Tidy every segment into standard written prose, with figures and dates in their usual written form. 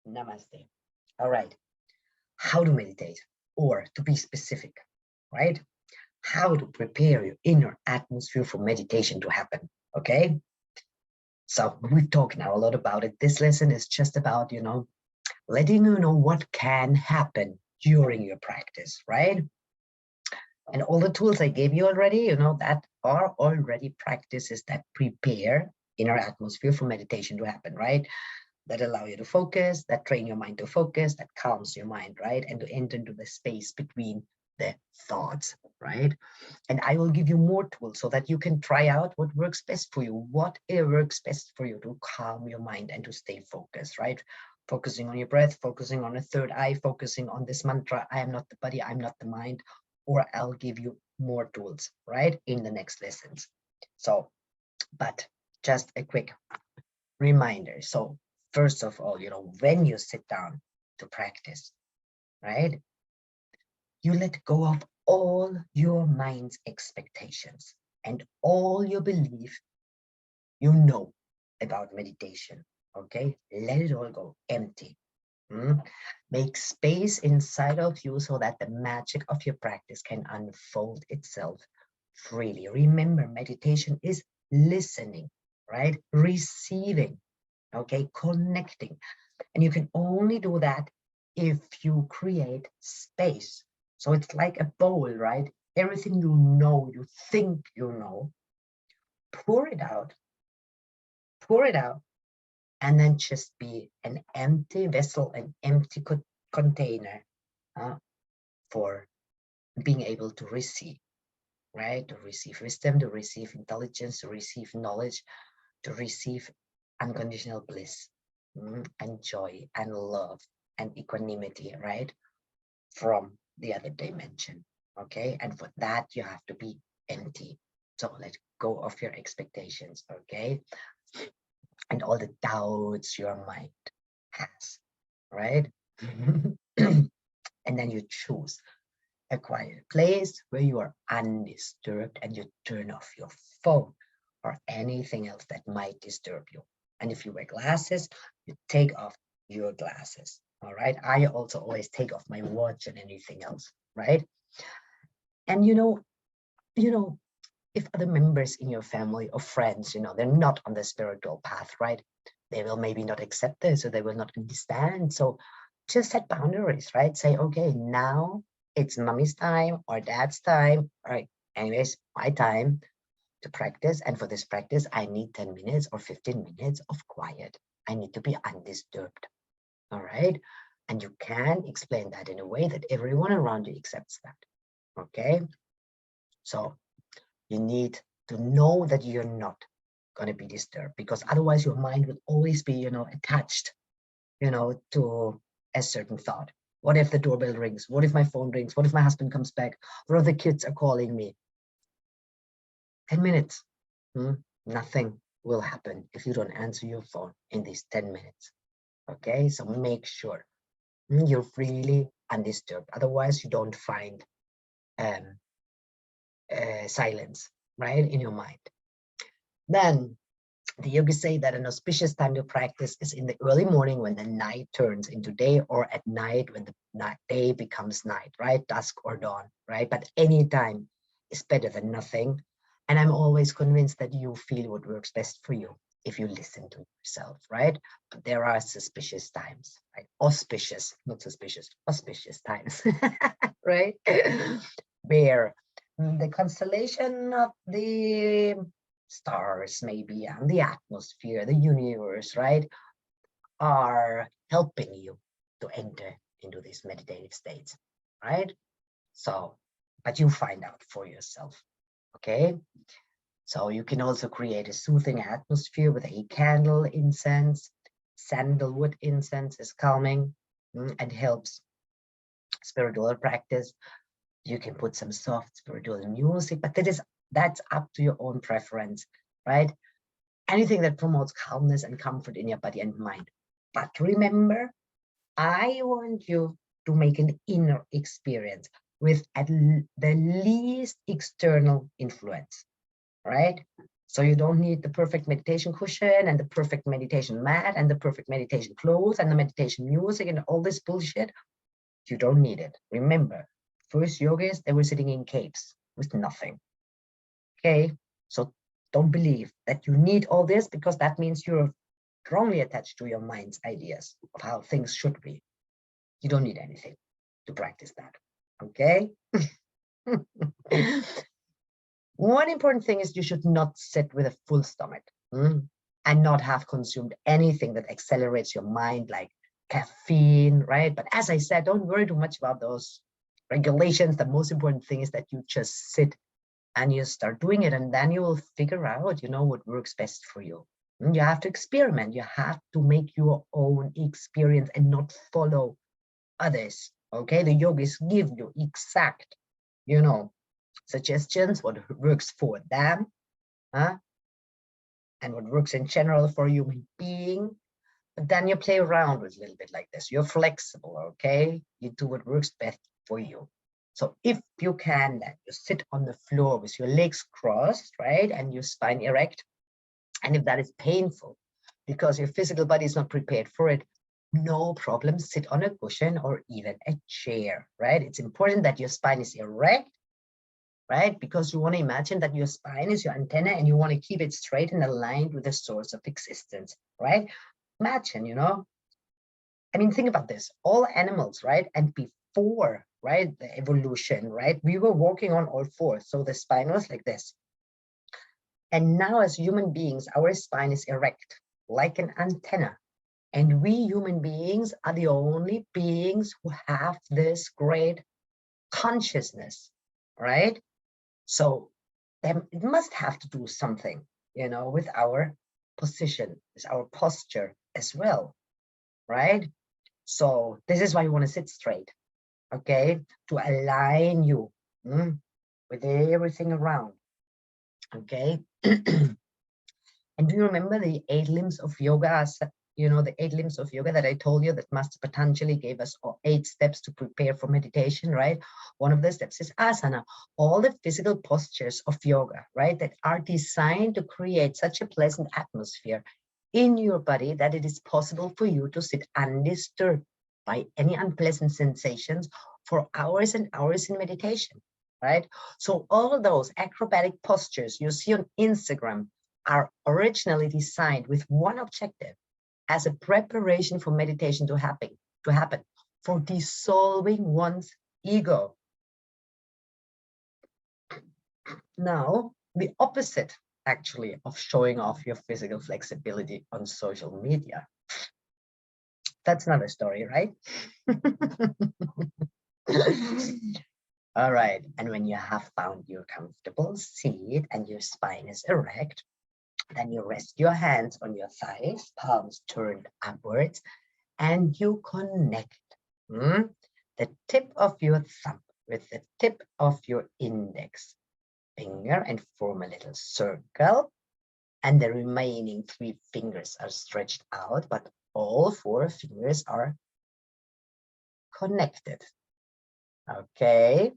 Namaste. All right. How to meditate, or to be specific, right? How to prepare your inner atmosphere for meditation to happen. Okay. So we've talked now a lot about it. This lesson is just about, letting you know what can happen during your practice, right? And all the tools I gave you already, that are already practices that prepare inner atmosphere for meditation to happen, right? That allow you to focus, that train your mind to focus, that calms your mind, right? And to enter into the space between the thoughts, right? And I will give you more tools so that you can try out what works best for you, what works best for you to calm your mind and to stay focused, right? Focusing on your breath, focusing on a third eye, focusing on this mantra, I am not the body, I'm not the mind, or I'll give you more tools, right? In the next lessons. So, but just a quick reminder. So first of all, when you sit down to practice, right, you let go of all your mind's expectations and all your belief about meditation. Okay, let it all go empty. Make space inside of you so that the magic of your practice can unfold itself freely. Remember, meditation is listening, right? Receiving, okay, connecting. And you can only do that if you create space. So it's like a bowl, right? Everything you think pour it out, and then just be an empty vessel, an empty container for being able to receive, right? To receive wisdom, to receive intelligence, to receive knowledge, to receive unconditional bliss, and joy and love and equanimity, right? From the other dimension, okay? And for that, you have to be empty. So let go of your expectations, okay? And all the doubts your mind has, right? And then you choose a quiet place where you are undisturbed, and you turn off your phone or anything else that might disturb you. And if you wear glasses, you take off your glasses. All right. I also always take off my watch and anything else, right? And if other members in your family or friends, they're not on the spiritual path, right? They will maybe not accept this, or they will not understand. So just set boundaries, right? Say, okay, now it's mommy's time or dad's time, right? Anyways, my time to practice. And for this practice, I need 10 minutes or 15 minutes of quiet. I need to be undisturbed. All right. And you can explain that in a way that everyone around you accepts that. Okay. So you need to know that you're not going to be disturbed, because otherwise your mind will always be, attached, to a certain thought. What if the doorbell rings? What if my phone rings? What if my husband comes back? What if the kids are calling me? 10 minutes. Nothing will happen if you don't answer your phone in these 10 minutes. Okay, so make sure you're really undisturbed. Otherwise, you don't find silence, right, in your mind. Then the yogis say that an auspicious time to practice is in the early morning when the night turns into day, or at night when the day becomes night, right? Dusk or dawn, right? But any time is better than nothing. And I'm always convinced that you feel what works best for you if you listen to yourself, right? But there are suspicious times, right? Auspicious, not suspicious, auspicious times, right? Where the constellation of the stars, maybe, and the atmosphere, the universe, right, are helping you to enter into these meditative states, right? So, but you find out for yourself, okay? So you can also create a soothing atmosphere with a candle incense. Sandalwood incense is calming and helps spiritual practice. You can put some soft spiritual music, but that's up to your own preference, right? Anything that promotes calmness and comfort in your body and mind. But remember, I want you to make an inner experience with the least external influence, right? So you don't need the perfect meditation cushion and the perfect meditation mat and the perfect meditation clothes and the meditation music and all this bullshit. You don't need it. Remember, first yogis, they were sitting in caves with nothing. Okay, so don't believe that you need all this, because that means you're strongly attached to your mind's ideas of how things should be. You don't need anything to practice that. Okay. One important thing is you should not sit with a full stomach and not have consumed anything that accelerates your mind, like caffeine, right? But as I said, don't worry too much about those regulations. The most important thing is that you just sit and you start doing it, and then you will figure out, what works best for you. You have to experiment. You have to make your own experience and not follow others. Okay, the yogis give you exact, suggestions, what works for them, and what works in general for a human being. But then you play around with a little bit like this. You're flexible, okay? You do what works best for you. So if you can, then you sit on the floor with your legs crossed, right? And your spine erect. And if that is painful because your physical body is not prepared for it, no problem, sit on a cushion or even a chair, right? It's important that your spine is erect, right? Because you want to imagine that your spine is your antenna and you want to keep it straight and aligned with the source of existence, right? Imagine, I mean, think about this, all animals, right? And before, right, the evolution, right, we were walking on all fours. So the spine was like this. And now as human beings, our spine is erect, like an antenna. And we human beings are the only beings who have this great consciousness, right? So it must have to do something, with our position, with our posture as well, right? So this is why you want to sit straight, okay? To align you with everything around, okay? And do you remember the 8 limbs of yoga? The 8 limbs of yoga that I told you that Master Patanjali gave us 8 steps to prepare for meditation, right? One of the steps is asana. All the physical postures of yoga, right, that are designed to create such a pleasant atmosphere in your body that it is possible for you to sit undisturbed by any unpleasant sensations for hours and hours in meditation, right? So all those acrobatic postures you see on Instagram are originally designed with one objective, as a preparation for meditation to happen, for dissolving one's ego. Now, the opposite, actually, of showing off your physical flexibility on social media. That's another story, right? All right, and when you have found your comfortable seat and your spine is erect, then you rest your hands on your thighs, palms turned upwards, and you connect the tip of your thumb with the tip of your index finger and form a little circle. And the remaining 3 fingers are stretched out, but all 4 fingers are connected. Okay.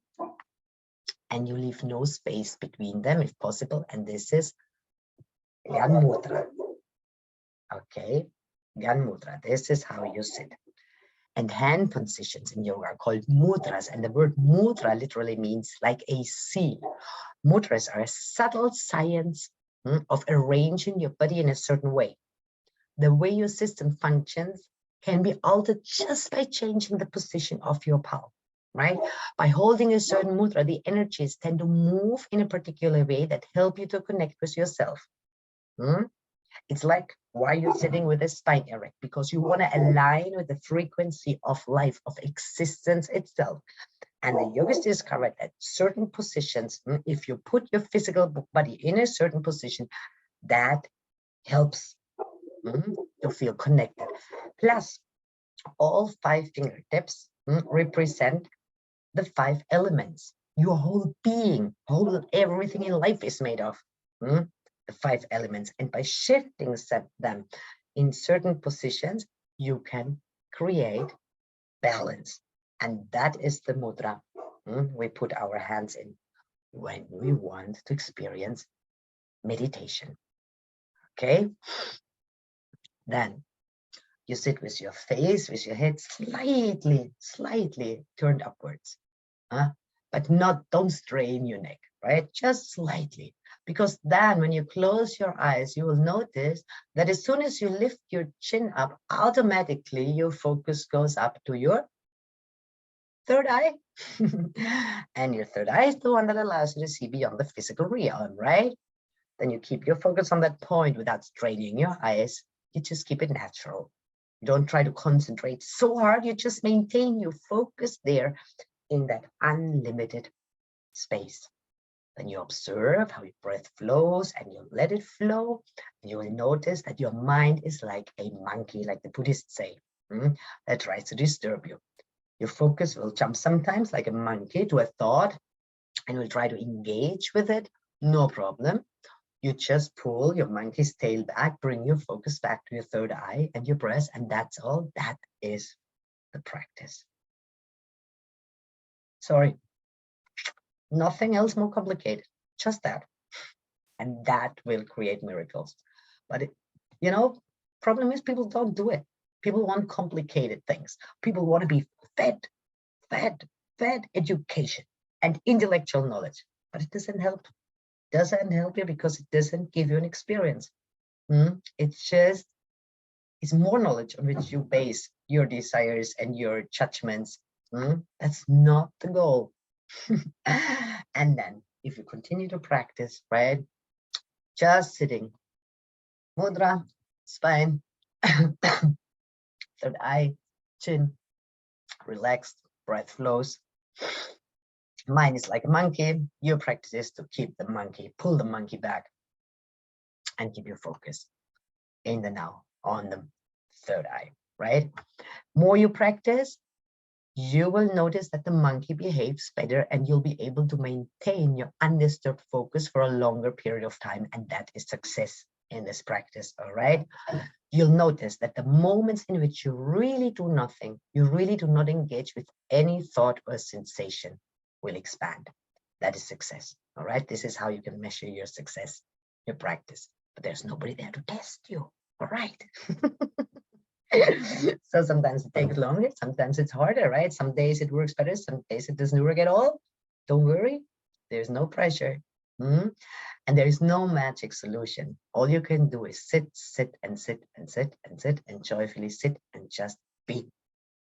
And you leave no space between them if possible. And this is Gyan Mudra. Okay. Gyan Mudra. This is how you sit. And hand positions in yoga are called mudras. And the word mudra literally means like a seal. Mudras are a subtle science of arranging your body in a certain way. The way your system functions can be altered just by changing the position of your palm, right? By holding a certain mudra, the energies tend to move in a particular way that help you to connect with yourself. It's like why you're sitting with a spine erect, because you want to align with the frequency of life, of existence itself. And the yogis discovered that certain positions, if you put your physical body in a certain position, that helps to feel connected. Plus, all 5 fingertips represent the 5 elements. Your whole being, everything in life is made of the 5 elements. And by shifting them in certain positions, you can create balance. And that is the mudra we put our hands in when we want to experience meditation. Okay? Then you sit with your face, with your head slightly turned upwards. But don't strain your neck, right? Just slightly. Because then when you close your eyes, you will notice that as soon as you lift your chin up, automatically your focus goes up to your third eye. And your third eye is the one that allows you to see beyond the physical realm, right? Then you keep your focus on that point without straining your eyes. You just keep it natural. You don't try to concentrate so hard. You just maintain your focus there in that unlimited space. Then you observe how your breath flows and you let it flow. And you will notice that your mind is like a monkey, like the Buddhists say, that tries to disturb you. Your focus will jump sometimes like a monkey to a thought and will try to engage with it. No problem. You just pull your monkey's tail back, bring your focus back to your third eye and your breath, and that's all. That is the practice. Sorry, nothing else more complicated, just that. And that will create miracles. But, problem is people don't do it. People want complicated things. People want to be fed education and intellectual knowledge. But it doesn't help. Doesn't help you because it doesn't give you an experience. It's more knowledge on which you base your desires and your judgments. That's not the goal. And then if you continue to practice, right, just sitting, mudra, spine, third eye, chin, relaxed, breath flows. Mind is like a monkey. Your practice is to keep the monkey, pull the monkey back, and keep your focus in the now, on the third eye, right? More you practice, you will notice that the monkey behaves better and you'll be able to maintain your undisturbed focus for a longer period of time. And that is success in this practice, all right? You'll notice that the moments in which you really do nothing, you really do not engage with any thought or sensation, will expand. That is success, all right? This is how you can measure your success, your practice. But there's nobody there to test you, all right? So sometimes it takes longer, sometimes it's harder, right? Some days it works better, some days it doesn't work at all. Don't worry, there's no pressure. And there is no magic solution. All you can do is sit and joyfully sit and just be.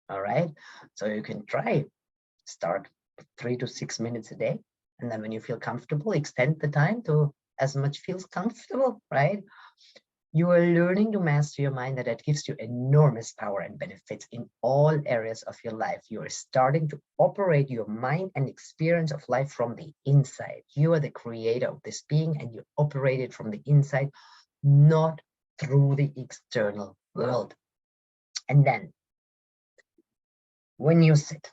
All right. So you can try, start 3 to 6 minutes a day. And then when you feel comfortable, extend the time to as much feels comfortable, right? You are learning to master your mind, that gives you enormous power and benefits in all areas of your life. You are starting to operate your mind and experience of life from the inside. You are the creator of this being and you operate it from the inside, not through the external world. And then when you sit,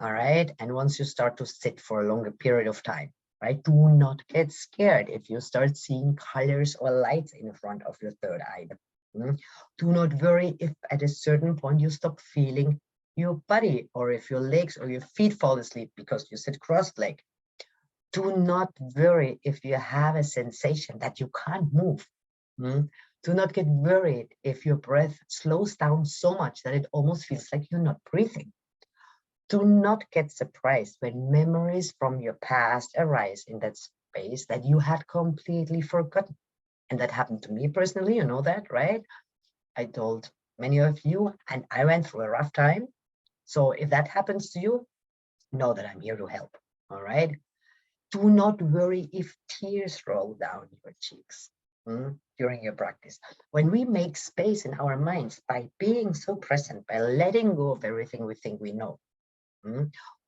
all right, and once you start to sit for a longer period of time, right? Do not get scared if you start seeing colors or lights in front of your third eye. Do not worry if at a certain point you stop feeling your body, or if your legs or your feet fall asleep because you sit cross-legged. Do not worry if you have a sensation that you can't move. Do not get worried if your breath slows down so much that it almost feels like you're not breathing. Do not get surprised when memories from your past arise in that space that you had completely forgotten. And that happened to me personally, you know that, right? I told many of you, and I went through a rough time. So if that happens to you, know that I'm here to help, all right? Do not worry if tears roll down your cheeks during your practice. When we make space in our minds by being so present, by letting go of everything we think we know,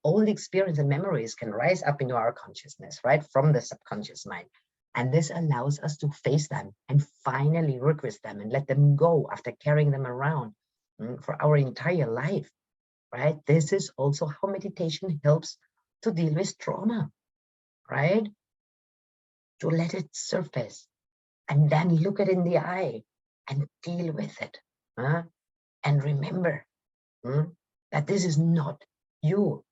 all the experience and memories can rise up into our consciousness, right, from the subconscious mind. And this allows us to face them and finally work with them and let them go after carrying them around for our entire life, right? This is also how meditation helps to deal with trauma, right? To let it surface and then look it in the eye and deal with it. And remember that this is not you.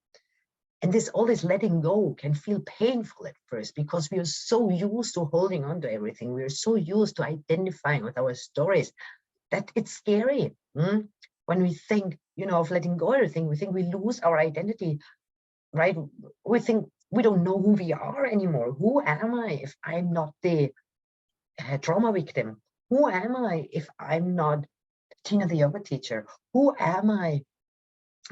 And all this letting go can feel painful at first because we are so used to holding on to everything. We are so used to identifying with our stories that it's scary. When we think, of letting go of everything, we think we lose our identity, right? We think we don't know who we are anymore. Who am I if I'm not the trauma victim? Who am I if I'm not Tina, the yoga teacher? Who am I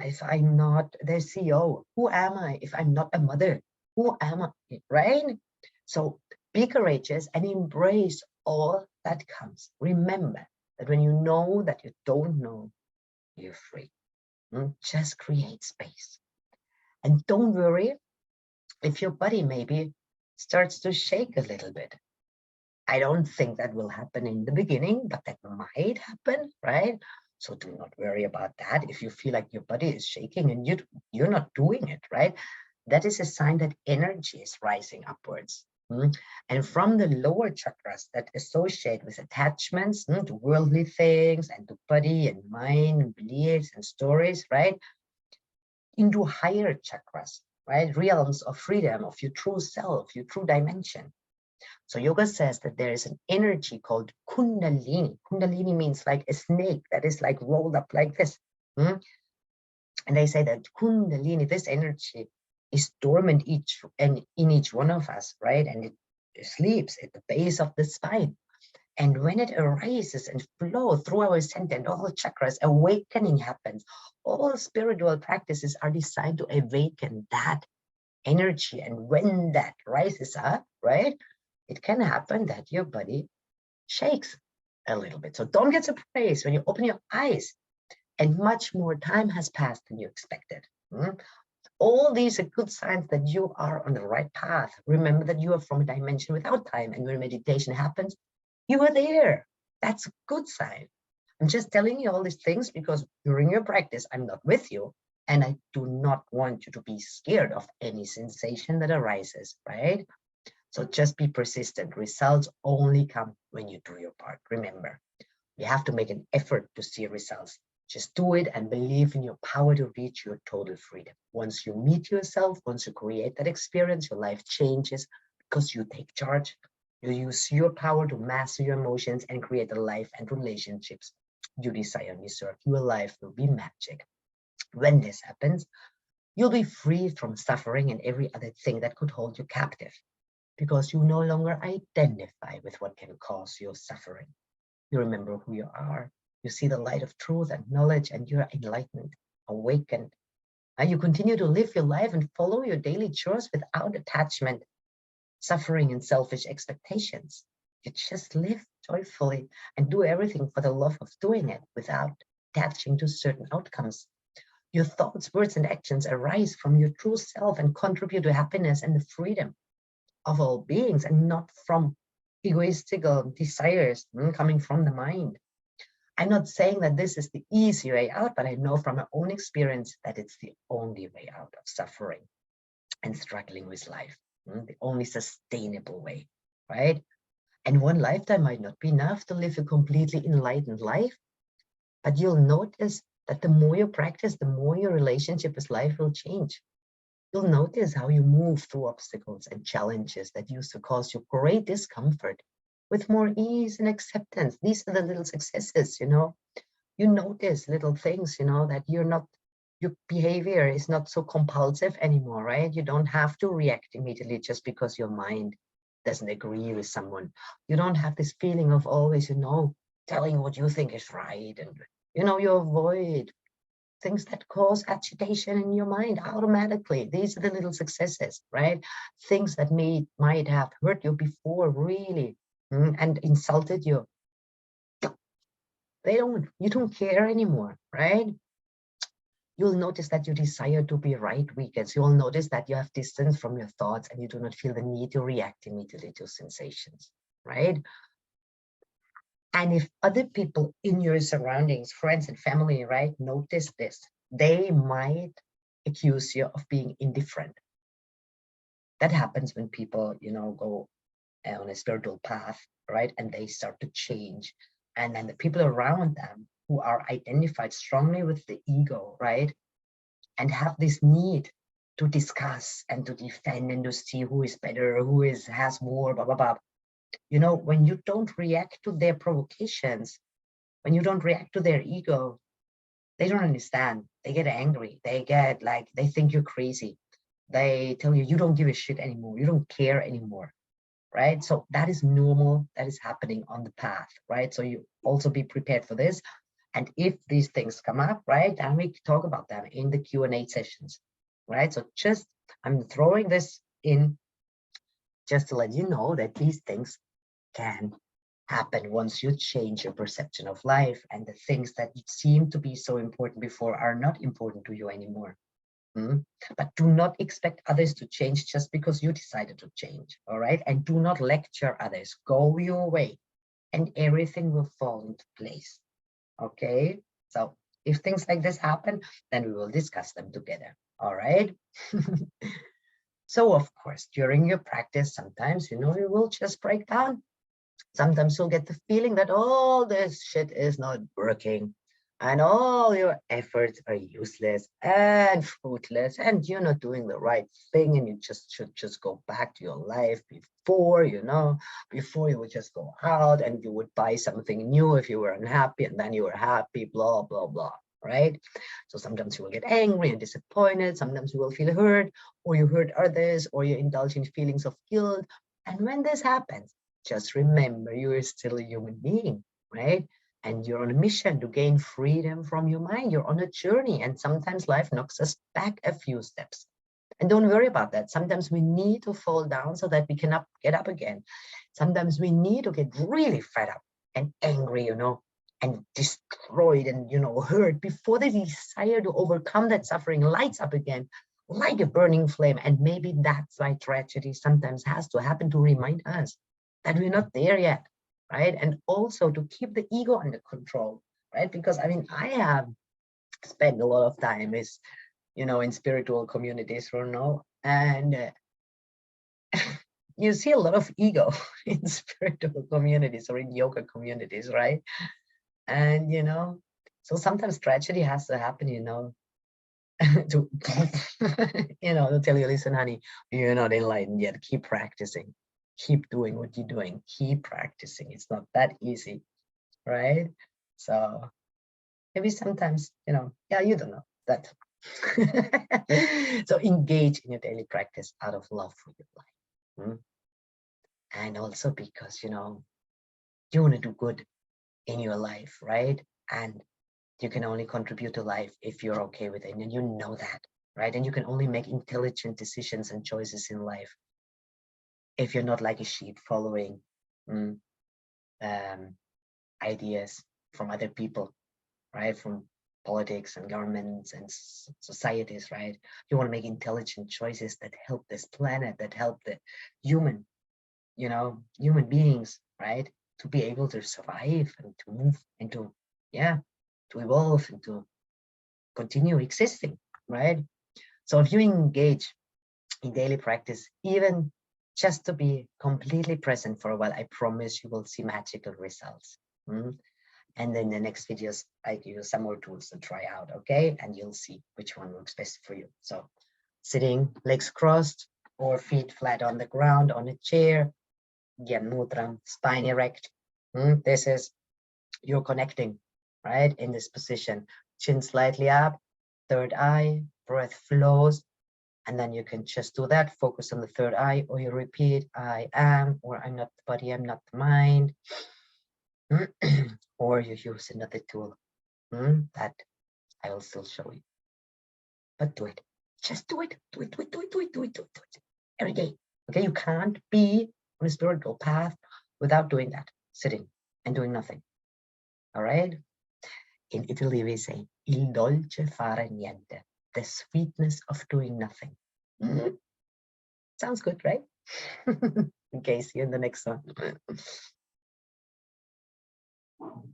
if I'm not the CEO? Who am I if I'm not a mother? Who am I, right? So be courageous and embrace all that comes. Remember that when you know that you don't know, you're free. Just create space. And don't worry if your body maybe starts to shake a little bit. I don't think that will happen in the beginning, but that might happen, right? So do not worry about that. If you feel like your body is shaking and you're not doing it, right? That is a sign that energy is rising upwards. And from the lower chakras that associate with attachments to worldly things and to body and mind and beliefs and stories, right? Into higher chakras, right? Realms of freedom, of your true self, your true dimension. So yoga says that there is an energy called kundalini. Kundalini means like a snake that is like rolled up like this. And they say that kundalini, this energy, is dormant in each one of us, right? And it sleeps at the base of the spine. And when it arises and flows through our center and all chakras, awakening happens. All spiritual practices are designed to awaken that energy. And when that rises up, right, it can happen that your body shakes a little bit. So don't get surprised when you open your eyes and much more time has passed than you expected. All these are good signs that you are on the right path. Remember that you are from a dimension without time, and when meditation happens, you are there. That's a good sign. I'm just telling you all these things because during your practice, I'm not with you, and I do not want you to be scared of any sensation that arises, right? So just be persistent. Results only come when you do your part. Remember, you have to make an effort to see results. Just do it and believe in your power to reach your total freedom. Once you meet yourself, once you create that experience, your life changes because you take charge. You use your power to master your emotions and create the life and relationships you desire and deserve. Your life will be magic. When this happens, you'll be free from suffering and every other thing that could hold you captive, because you no longer identify with what can cause your suffering. You remember who you are. You see the light of truth and knowledge, and you're enlightened, awakened. And you continue to live your life and follow your daily chores without attachment, suffering, and selfish expectations. You just live joyfully and do everything for the love of doing it without attaching to certain outcomes. Your thoughts, words, and actions arise from your true self and contribute to happiness and the freedom of all beings, and not from egoistical desires coming from the mind. I'm not saying that this is the easy way out, but I know from my own experience that it's the only way out of suffering and struggling with life, the only sustainable way, right? And one lifetime might not be enough to live a completely enlightened life, but you'll notice that the more you practice, the more your relationship with life will change. You'll notice how you move through obstacles and challenges that used to cause you great discomfort with more ease and acceptance. These are the little successes, You notice little things, that your behavior is not so compulsive anymore, right? You don't have to react immediately just because your mind doesn't agree with someone. You don't have this feeling of always, telling what you think is right. And, you avoid things that cause agitation in your mind automatically. These are the little successes, right? Things that might have hurt you before, really, and insulted you. You don't care anymore, right? You'll notice that your desire to be right weakens. You'll notice that you have distance from your thoughts and you do not feel the need to react immediately to sensations, right? And if other people in your surroundings, friends and family, right, notice this, they might accuse you of being indifferent. That happens when people, go on a spiritual path, right? And they start to change. And then the people around them who are identified strongly with the ego, right? And have this need to discuss and to defend and to see who is better, who has more, blah, blah, blah. You know, when you don't react to their provocations, when you don't react to their ego, they don't understand. They get angry. They get like, they think you're crazy. They tell you, you don't give a shit anymore. You don't care anymore, right? So that is normal. That is happening on the path, right? So you also be prepared for this. And if these things come up, right, then we talk about them in the Q&A sessions, right? So just, I'm throwing this in just to let you know that these things can happen once you change your perception of life, and the things that seem to be so important before are not important to you anymore. But do not expect others to change just because you decided to change, all right? And do not lecture others. Go your way and everything will fall into place, okay? So if things like this happen, then we will discuss them together, all right? So of course, during your practice, sometimes, you know, you will just break down. Sometimes you'll get the feeling that all this shit is not working and all your efforts are useless and fruitless and you're not doing the right thing, and you just should just go back to your life before, you know, before you would just go out and you would buy something new if you were unhappy, and then you were happy, blah, blah, blah, right? So sometimes you will get angry and disappointed, sometimes you will feel hurt, or you hurt others, or you indulge in feelings of guilt. And when this happens, just remember you are still a human being, right? And you're on a mission to gain freedom from your mind. You're on a journey, and sometimes life knocks us back a few steps. And don't worry about that. Sometimes we need to fall down so that we can get up again. Sometimes we need to get really fed up and angry, you know, and destroyed and, you know, hurt before the desire to overcome that suffering lights up again like a burning flame. And maybe that's why tragedy sometimes has to happen, to remind us that we're not there yet, right? And also to keep the ego under control, right? Because I mean, I have spent a lot of time is, you know, in spiritual communities, you know, and you see a lot of ego in spiritual communities or in yoga communities, right? And, you know, so sometimes tragedy has to happen, you know, to, you know, to tell you, listen, honey, you're not enlightened yet. Keep practicing. Keep doing what you're doing. Keep practicing. It's not that easy, right? So maybe sometimes, you know, yeah, you don't know that. So engage in your daily practice out of love for your life. And also because, you know, you want to do good in your life, right? And you can only contribute to life if you're okay with it, and you know that, right? And you can only make intelligent decisions and choices in life if you're not like a sheep following ideas from other people, right? From politics and governments and societies, right? You want to make intelligent choices that help this planet, that help the human, you know, human beings, right? To be able to survive and to move and to, yeah, to evolve and to continue existing, right? So if you engage in daily practice, even just to be completely present for a while, I promise you will see magical results. And then the next videos, I give you some more tools to try out, okay? And you'll see which one works best for you. So sitting, legs crossed, or feet flat on the ground on a chair, Gyan Mudra, spine erect. This is, you're connecting, right? In this position, chin slightly up, third eye, breath flows, and then you can just do that, focus on the third eye, or you repeat, I am, or I'm not the body, I'm not the mind. Or you use another tool that I will still show you. But do it. Just do it. Do it, do it, do it, do it, do it, do it, do it. Every day. Okay, you can't be on a spiritual path without doing that, sitting and doing nothing. All right? In Italy, we say, il dolce fare niente, the sweetness of doing nothing. Sounds good, right? Okay, see you in the next one.